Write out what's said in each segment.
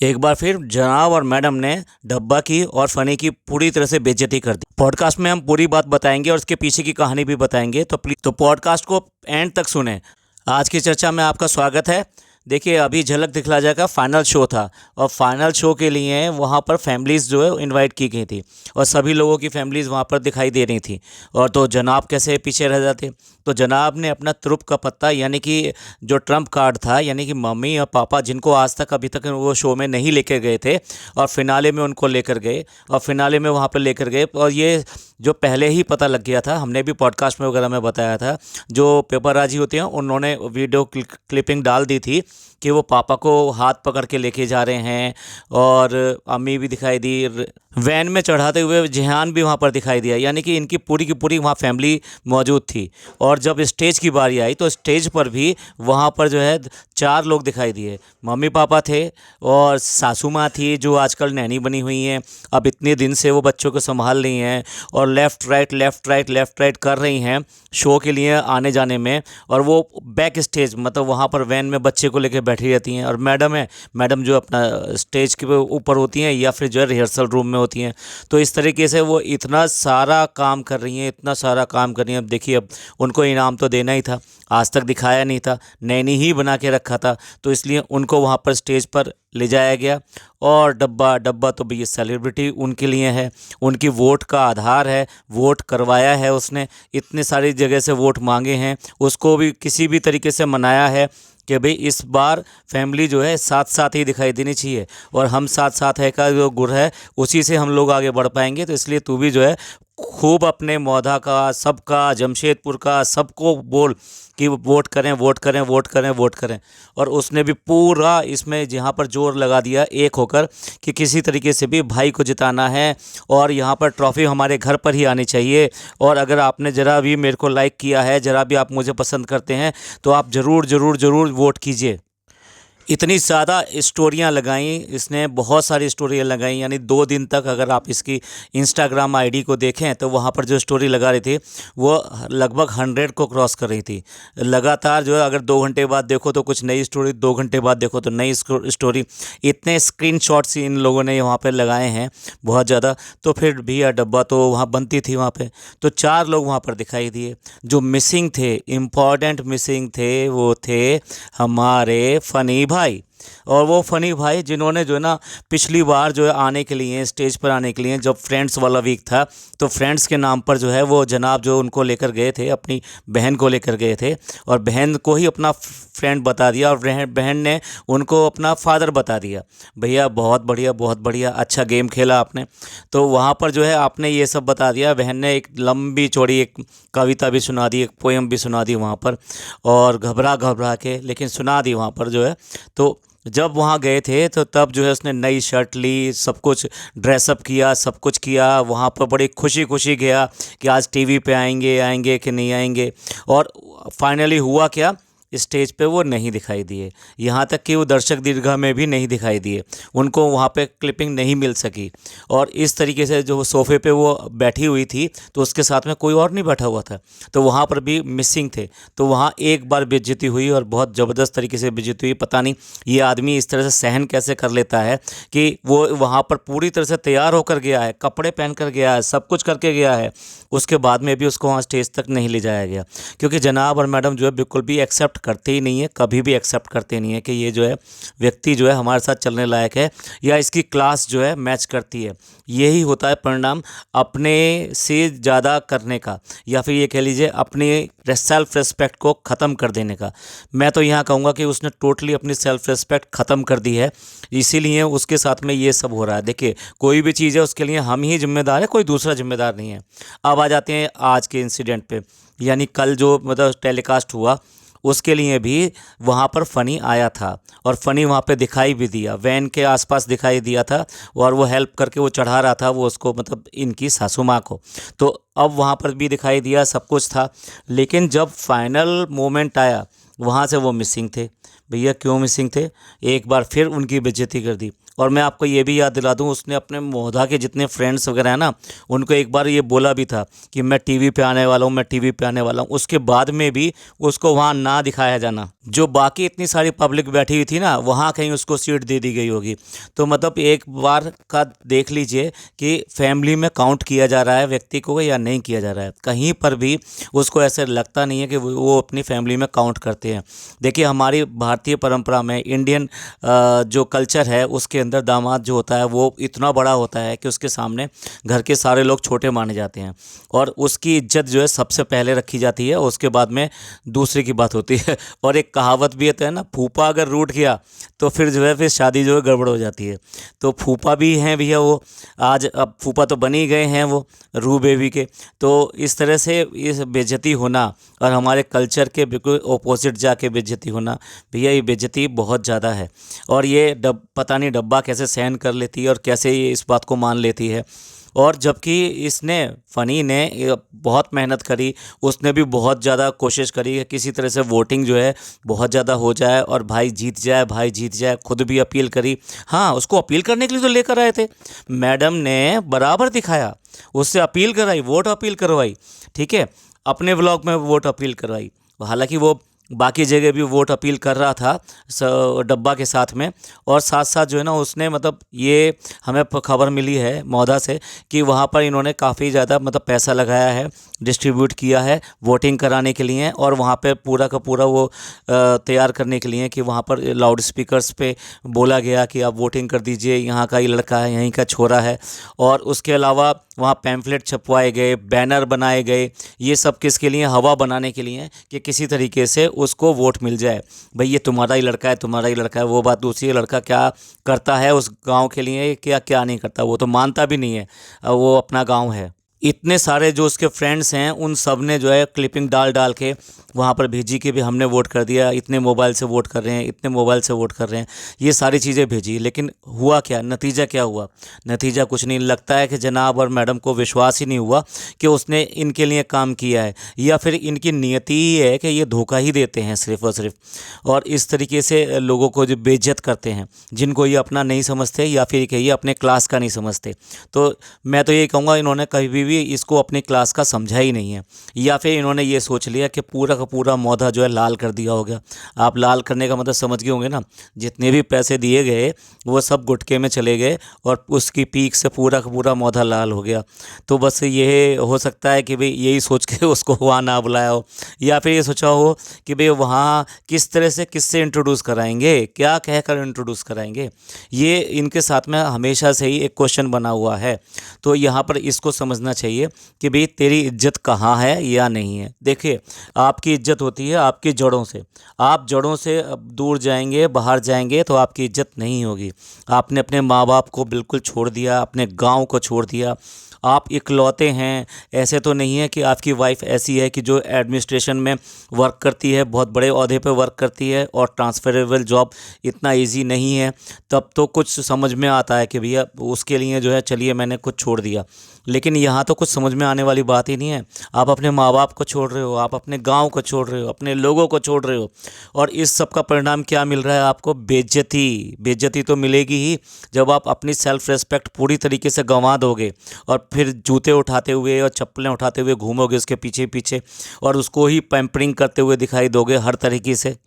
एक बार फिर जनाब और मैडम ने डब्बा की और फनी की पूरी तरह से बेइज्जती कर दी। पॉडकास्ट में हम पूरी बात बताएंगे और उसके पीछे की कहानी भी बताएंगे, तो प्लीज तो पॉडकास्ट को एंड तक सुने। आज की चर्चा में आपका स्वागत है। देखिए, अभी झलक दिखला जाएगा फाइनल शो था और फाइनल शो के लिए वहाँ पर फैमिलीज़ जो है इनवाइट की गई थी और सभी लोगों की फैमिलीज़ वहाँ पर दिखाई दे रही थी। और तो जनाब कैसे पीछे रह जाते। तो जनाब ने अपना तुरुप का पत्ता यानी कि जो ट्रम्प कार्ड था, यानी कि मम्मी और पापा जिनको आज तक अभी तक वो शो में नहीं लेकर गए थे और फिनाले में उनको लेकर गए और फिनाले में वहाँ पर लेकर गए। और ये जो पहले ही पता लग गया था, हमने भी पॉडकास्ट में वगैरह में बताया था, जो पेपरराजी होते हैं उन्होंने वीडियो क्लिपिंग डाल दी थी कि वो पापा को हाथ पकड़ के लेके जा रहे हैं और अम्मी भी दिखाई दी। वैन में चढ़ाते हुए जिहान भी वहाँ पर दिखाई दिया, यानी कि इनकी पूरी की पूरी वहाँ फैमिली मौजूद थी। और जब स्टेज की बारी आई तो स्टेज पर भी वहाँ पर जो है 4 लोग दिखाई दिए। मम्मी पापा थे और सासू माँ थी जो आजकल नैनी बनी हुई हैं, अब इतने दिन से वो बच्चों को संभाल रही हैं और लेफ़्ट राइट कर रही हैं शो के लिए आने जाने में। और वो बैक स्टेज मतलब वहाँ पर वैन में बच्चे को लेकर बैठी रहती हैं। और मैडम है, मैडम जो अपना स्टेज के ऊपर होती हैं या फिर जो है रिहर्सल रूम में होती हैं। तो इस तरीके से वो इतना सारा काम कर रही हैं, इतना सारा काम कर रही हैं। अब देखिए, अब उनको इनाम तो देना ही था, आज तक दिखाया नहीं था, नैनी ही बना के रखा था, तो इसलिए उनको वहाँ पर स्टेज पर ले जाया गया। और डब्बा डब्बा तो भैया सेलिब्रिटी उनके लिए है, उनकी वोट का आधार है, वोट करवाया है उसने, इतने सारी जगह से वोट मांगे हैं, उसको भी किसी भी तरीके से मनाया है कि भाई इस बार फैमिली जो है साथ साथ ही दिखाई देनी चाहिए। और हम साथ साथ है का जो गुर है उसी से हम लोग आगे बढ़ पाएंगे। तो इसलिए तू भी जो है खूब अपने मौधा का, सबका, जमशेदपुर का सबको बोल कि वोट करें वोट करें वोट करें वोट करें। और उसने भी पूरा इसमें जहाँ पर जोर लगा दिया एक होकर कि किसी तरीके से भी भाई को जिताना है और यहाँ पर ट्रॉफ़ी हमारे घर पर ही आनी चाहिए। और अगर आपने ज़रा भी मेरे को लाइक किया है, ज़रा भी आप मुझे पसंद करते हैं, तो आप ज़रूर ज़रूर ज़रूर वोट कीजिए। इतनी ज़्यादा स्टोरियाँ लगाई इसने, बहुत सारी स्टोरियाँ लगाई, यानी 2 दिन तक अगर आप इसकी इंस्टाग्राम आईडी को देखें तो वहाँ पर जो स्टोरी लगा रही थी वो लगभग 100 को क्रॉस कर रही थी लगातार। जो है अगर 2 घंटे बाद देखो तो कुछ नई स्टोरी, 2 घंटे बाद देखो तो नई स्टोरी। इतने स्क्रीनशॉट्स इन लोगों ने वहाँ पर लगाए हैं बहुत ज़्यादा। तो फिर भी यह डब्बा तो वहाँ बनती थी वहाँ पर। तो 4 लोग वहाँ पर दिखाई दिए जो मिसिंग थे, इम्पॉर्टेंट मिसिंग थे, वो थे हमारे फ़नी भाई। और वो फ़नी भाई जिन्होंने जो है ना पिछली बार जो है आने के लिए, स्टेज पर आने के लिए, जब फ्रेंड्स वाला वीक था तो फ्रेंड्स के नाम पर जो है वो जनाब जो उनको लेकर गए थे, अपनी बहन को लेकर गए थे और बहन को ही अपना फ्रेंड बता दिया और बहन ने उनको अपना फादर बता दिया। भैया बहुत बढ़िया अच्छा गेम खेला आपने। तो वहाँ पर जो है आपने ये सब बता दिया। बहन ने एक लंबी चौड़ी एक कविता भी सुना दी, एक पोएम भी सुना दी वहाँ पर, और घबरा घबरा के लेकिन सुना दी वहाँ पर जो है। तो जब वहाँ गए थे तो तब जो है उसने नई शर्ट ली, सब कुछ ड्रेसअप किया, सब कुछ किया। वहाँ पर बड़ी खुशी खुशी गया कि आज टीवी पे आएंगे कि नहीं आएंगे। और फाइनली हुआ क्या, स्टेज पे वो नहीं दिखाई दिए, यहाँ तक कि वो दर्शक दीर्घा में भी नहीं दिखाई दिए, उनको वहाँ पे क्लिपिंग नहीं मिल सकी। और इस तरीके से जो सोफ़े पे वो बैठी हुई थी तो उसके साथ में कोई और नहीं बैठा हुआ था, तो वहाँ पर भी मिसिंग थे। तो वहाँ एक बार बेइज्जती हुई और बहुत ज़बरदस्त तरीके से बेइज्जती हुई। पता नहीं ये आदमी इस तरह से सहन कैसे कर लेता है कि वो वहाँ पर पूरी तरह से तैयार होकर गया है, कपड़े पहन कर गया है, सब कुछ करके गया है, उसके बाद में भी उसको वहाँ स्टेज तक नहीं ले जाया गया। क्योंकि जनाब और मैडम जो है बिल्कुल भी एक्सेप्ट करते ही नहीं है, कभी भी एक्सेप्ट करते नहीं है कि ये जो है व्यक्ति जो है हमारे साथ चलने लायक है या इसकी क्लास जो है मैच करती है। यही होता है परिणाम अपने से ज़्यादा करने का, या फिर ये कह लीजिए अपने सेल्फ रिस्पेक्ट को ख़त्म कर देने का। मैं तो यहाँ कहूँगा कि उसने टोटली अपनी सेल्फ रिस्पेक्ट ख़त्म कर दी है, इसीलिए उसके साथ में ये सब हो रहा है। देखिए, कोई भी चीज़ है उसके लिए हम ही जिम्मेदार है, कोई दूसरा जिम्मेदार नहीं है। अब आ जाते हैं आज के इंसिडेंट पे, यानी कल जो मतलब टेलीकास्ट हुआ उसके लिए भी वहाँ पर फ़नी आया था और फ़नी वहाँ पे दिखाई भी दिया, वैन के आसपास दिखाई दिया था और वो हेल्प करके वो चढ़ा रहा था वो उसको, मतलब इनकी सासू माँ को। तो अब वहाँ पर भी दिखाई दिया, सब कुछ था। लेकिन जब फाइनल मोमेंट आया वहाँ से वो मिसिंग थे। भैया क्यों मिसिंग थे, एक बार फिर उनकी बेइज्जती कर दी। और मैं आपको ये भी याद दिला दूं, उसने अपने मोहदा के जितने फ्रेंड्स वगैरह हैं ना, उनको एक बार ये बोला भी था कि मैं टीवी पे आने वाला हूँ, मैं टीवी पे आने वाला हूँ। उसके बाद में भी उसको वहाँ ना दिखाया जाना, जो बाकी इतनी सारी पब्लिक बैठी हुई थी ना, वहाँ कहीं उसको सीट दे दी गई होगी। तो मतलब एक बार का देख लीजिए कि फैमिली में काउंट किया जा रहा है व्यक्ति को या नहीं किया जा रहा है। कहीं पर भी उसको ऐसे लगता नहीं है कि वो अपनी फैमिली में काउंट करते हैं। देखिए हमारी भारतीय परंपरा में, इंडियन जो कल्चर है उसके अंदर दामाद जो होता है वो इतना बड़ा होता है कि उसके सामने घर के सारे लोग छोटे माने जाते हैं, और उसकी इज्जत जो है सबसे पहले रखी जाती है, उसके बाद में दूसरे की बात होती है। और एक कहावत भी है ना, फूफा अगर रूठ गया तो फिर जो है फिर शादी जो है गड़बड़ हो जाती है। तो फूफा भी हैं भैया वो, आज अब फूफा तो बन ही गए हैं वो रू बेबी के। तो इस तरह से इस बेइज्जती होना और हमारे कल्चर के बिल्कुल ऑपोजिट जाके बेइज्जती होना, भैया ये बेइज्जती बहुत ज़्यादा है। और ये पता नहीं डब्बा कैसे सहन कर लेती है और कैसे ये इस बात को मान लेती है। और जबकि इसने, फ़नी ने बहुत मेहनत करी, उसने भी बहुत ज़्यादा कोशिश करी कि किसी तरह से वोटिंग जो है बहुत ज़्यादा हो जाए और भाई जीत जाए, भाई जीत जाए। खुद भी अपील करी, हाँ उसको अपील करने के लिए तो लेकर आए थे, मैडम ने बराबर दिखाया, उससे अपील कराई, वोट अपील करवाई, ठीक है, अपने व्लॉग में वोट अपील करवाई। हालांकि वो बाकी जगह भी वोट अपील कर रहा था डब्बा के साथ में। और साथ साथ जो है ना उसने मतलब ये हमें खबर मिली है मौदा से कि वहाँ पर इन्होंने काफ़ी ज़्यादा मतलब पैसा लगाया है, डिस्ट्रीब्यूट किया है वोटिंग कराने के लिए। और वहाँ पे पूरा का पूरा वो तैयार करने के लिए कि वहाँ पर लाउड स्पीकर्स पे बोला गया कि आप वोटिंग कर दीजिए, यहाँ का ही लड़का है, यहीं का छोरा है। और उसके अलावा वहाँ पैम्फलेट छपवाए गए, बैनर बनाए गए, ये सब किसके लिए, हवा बनाने के लिए कि किसी तरीके से उसको वोट मिल जाए। भाई ये तुम्हारा ही लड़का है, तुम्हारा ही लड़का है, वो बात दूसरी है, लड़का क्या करता है उस गांव के लिए, क्या क्या नहीं करता, वो तो मानता भी नहीं है, वो अपना गांव है। इतने सारे जो उसके फ्रेंड्स हैं उन सब ने जो है क्लिपिंग डाल डाल के वहाँ पर भेजी कि भी हमने वोट कर दिया, इतने मोबाइल से वोट कर रहे हैं, इतने मोबाइल से वोट कर रहे हैं, ये सारी चीज़ें भेजी। लेकिन हुआ क्या, नतीजा क्या हुआ, नतीजा कुछ नहीं। लगता है कि जनाब और मैडम को विश्वास ही नहीं हुआ कि उसने इनके लिए काम किया है, या फिर इनकी नियति ही है कि ये धोखा ही देते हैं सिर्फ़ और सिर्फ। और इस तरीके से लोगों को जो बेइज्जत करते हैं, जिनको ये अपना नहीं समझते या फिर कि ये अपने क्लास का नहीं समझते। तो मैं तो ये कहूँगा इन्होंने कभी भी इसको अपनी क्लास का समझा ही नहीं है, या फिर इन्होंने ये सोच लिया कि पूरा का पूरा मौदा जो है लाल कर दिया होगा। आप लाल करने का मतलब समझ गए होंगे ना, जितने भी पैसे दिए गए वो सब गुटके में चले गए और उसकी पीक से पूरा का पूरा मौदा लाल हो गया। तो बस ये हो सकता है कि भाई यही सोच के उसको वहाँ ना बुलाया हो, या फिर ये सोचा हो कि भाई वहाँ किस तरह से किससे इंट्रोड्यूस कराएंगे, क्या कहकर इंट्रोड्यूस कराएंगे। ये इनके साथ में हमेशा से ही एक क्वेश्चन बना हुआ है। तो यहाँ पर इसको समझना चाहिए कि भाई तेरी इज्जत कहाँ है या नहीं है। देखिए आपकी इज्जत होती है आपकी जड़ों से, आप जड़ों से दूर जाएंगे, बाहर जाएंगे तो आपकी इज्जत नहीं होगी। आपने अपने माँ बाप को बिल्कुल छोड़ दिया, अपने गांव को छोड़ दिया, आप इकलौते हैं। ऐसे तो नहीं है कि आपकी वाइफ ऐसी है कि जो एडमिनिस्ट्रेशन में वर्क करती है, बहुत बड़े ओहदे पे वर्क करती है और ट्रांसफरेबल जॉब इतना इजी नहीं है। तब तो कुछ समझ में आता है कि भैया उसके लिए जो है चलिए मैंने कुछ छोड़ दिया। लेकिन यहाँ तो कुछ समझ में आने वाली बात ही नहीं है। आप अपने माँ बाप को छोड़ रहे हो, आप अपने गांव को छोड़ रहे हो, अपने लोगों को छोड़ रहे हो, और इस सब का परिणाम क्या मिल रहा है आपको, बेइज्जती। बेइज्जती तो मिलेगी ही जब आप अपनी सेल्फ रिस्पेक्ट पूरी तरीके से गंवा दोगे और फिर जूते उठाते हुए और चप्पलें उठाते हुए घूमोगे उसके पीछे पीछे और उसको ही पैम्परिंग करते हुए दिखाई दोगे हर तरीके से।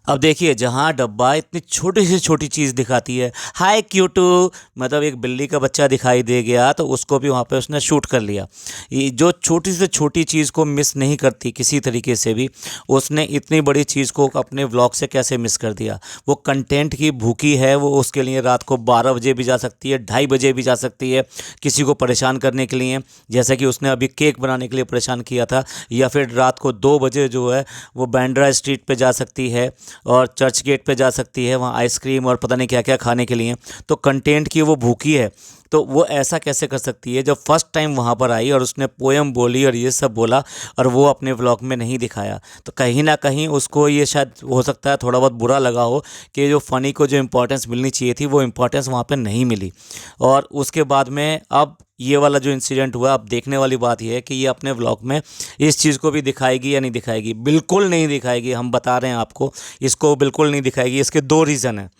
अब देखिए जहाँ डब्बा इतनी छोटी से छोटी चीज़ दिखाती है, हाय क्यूटू, मतलब एक बिल्ली का बच्चा दिखाई दे गया तो उसको भी वहाँ पे उसने शूट कर लिया। ये जो छोटी से छोटी चीज़ को मिस नहीं करती किसी तरीके से भी, उसने इतनी बड़ी चीज़ को अपने व्लॉग से कैसे मिस कर दिया। वो कंटेंट की भूखी है, वो उसके लिए रात को 12 बजे भी जा सकती है, 2:30 बजे भी जा सकती है किसी को परेशान करने के लिए, जैसे कि उसने अभी केक बनाने के लिए परेशान किया था। या फिर रात को 2 बजे जो है वो बांद्रा स्ट्रीट पे जा सकती है और चर्च गेट पे जा सकती है, वहाँ आइसक्रीम और पता नहीं क्या क्या खाने के लिए। तो कंटेंट की वो भूखी है। तो वो ऐसा कैसे कर सकती है? जब फर्स्ट टाइम वहाँ पर आई और उसने पोएम बोली और ये सब बोला और वो अपने व्लॉग में नहीं दिखाया, तो कहीं ना कहीं उसको ये शायद हो सकता है थोड़ा बहुत बुरा लगा हो कि जो फ़नी को जो इम्पोर्टेंस मिलनी चाहिए थी वो इम्पोर्टेंस वहाँ पर नहीं मिली। और उसके बाद में अब ये वाला जो इंसिडेंट हुआ, अब देखने वाली बात यह है कि ये अपने व्लॉग में इस चीज़ को भी दिखाएगी या नहीं दिखाएगी। बिल्कुल नहीं दिखाएगी, हम बता रहे हैं आपको, इसको बिल्कुल नहीं दिखाएगी। इसके दो रीज़न हैं,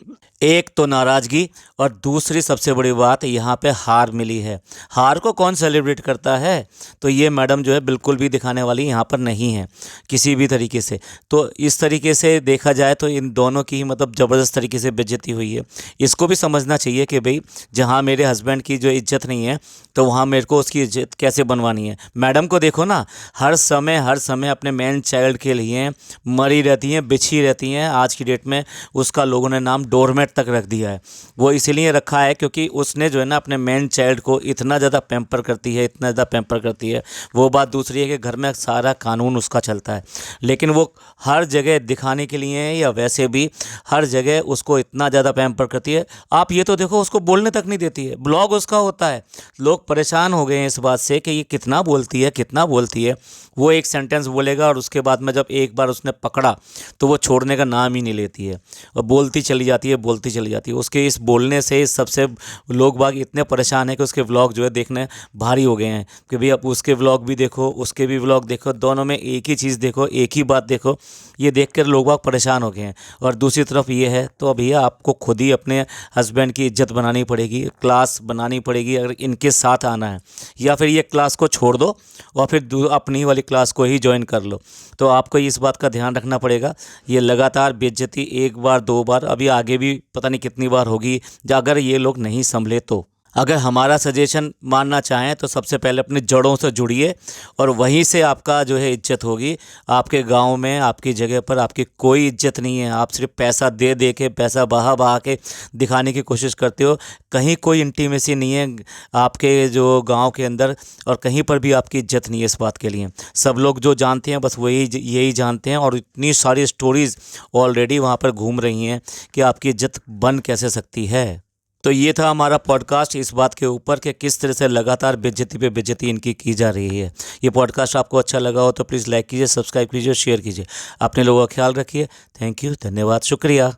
एक तो नाराज़गी और दूसरी सबसे बड़ी बात, यहाँ पे हार मिली है। हार को कौन सेलिब्रेट करता है? तो ये मैडम जो है बिल्कुल भी दिखाने वाली यहाँ पर नहीं है किसी भी तरीके से। तो इस तरीके से देखा जाए तो इन दोनों की ही मतलब ज़बरदस्त तरीके से बेइज्जती हुई है। इसको भी समझना चाहिए कि भाई जहाँ मेरे हस्बैंड की जो इज्जत नहीं है तो वहाँ मेरे को उसकी इज्जत कैसे बनवानी है। मैडम को देखो ना, हर समय अपने मैन चाइल्ड के लिए मरी रहती हैं, बिछी रहती हैं। आज की डेट में उसका लोगों ने नाम डोरमेट तक रख दिया है। वो इसीलिए रखा है क्योंकि उसने जो है ना अपने मैन चाइल्ड को इतना ज़्यादा पैम्पर करती है, इतना ज़्यादा पैम्पर करती है। वो बात दूसरी है कि घर में सारा कानून उसका चलता है, लेकिन वो हर जगह दिखाने के लिए या वैसे भी हर जगह उसको इतना ज़्यादा पैम्पर करती है। आप ये तो देखो, उसको बोलने तक नहीं देती है। ब्लॉग उसका होता है, लोग परेशान हो गए हैं इस बात से कि ये कितना बोलती है, कितना बोलती है। वो एक सेंटेंस बोलेगा और उसके बाद में जब एक बार उसने पकड़ा तो वो छोड़ने का नाम ही नहीं लेती है और बोलती चली जाती है, बोलती चली जाती है। उसके इस बोलने से इस सबसे लोग बाग इतने परेशान हैं कि उसके व्लॉग जो है देखने भारी हो गए हैं कि भाई अब उसके व्लॉग भी देखो, उसके भी व्लॉग देखो, दोनों में एक ही चीज़ देखो, एक ही बात देखो। ये देख कर लोग बाग परेशान हो गए हैं। और दूसरी तरफ ये है तो भैया आपको खुद ही अपने हस्बैंड की इज्जत बनानी पड़ेगी, क्लास बनानी पड़ेगी अगर इनके साथ आना है, या फिर ये क्लास को छोड़ दो और फिर अपनी वाली क्लास को ही ज्वाइन कर लो। तो आपको इस बात का ध्यान रखना पड़ेगा। ये लगातार बेइज्जती एक बार दो बार, अभी आगे भी पता नहीं कितनी बार होगी अगर ये लोग नहीं संभले तो। अगर हमारा सजेशन मानना चाहें तो सबसे पहले अपनी जड़ों से जुड़िए और वहीं से आपका जो है इज्जत होगी। आपके गांव में, आपकी जगह पर आपकी कोई इज्जत नहीं है। आप सिर्फ पैसा दे दे के, पैसा बहा बहा के दिखाने की कोशिश करते हो। कहीं कोई इंटीमेसी नहीं है आपके जो गांव के अंदर, और कहीं पर भी आपकी इज्जत नहीं है। इस बात के लिए सब लोग जो जानते हैं बस वही यही जानते हैं, और इतनी सारी स्टोरीज़ ऑलरेडी वहाँ पर घूम रही हैं कि आपकी इज्जत बन कैसे सकती है। तो ये था हमारा पॉडकास्ट इस बात के ऊपर कि किस तरह से लगातार बेइज्जती पे बेइज्जती इनकी की जा रही है। ये पॉडकास्ट आपको अच्छा लगा हो तो प्लीज़ लाइक कीजिए, सब्सक्राइब कीजिए, शेयर कीजिए। अपने लोगों का ख्याल रखिए। थैंक यू, धन्यवाद, शुक्रिया।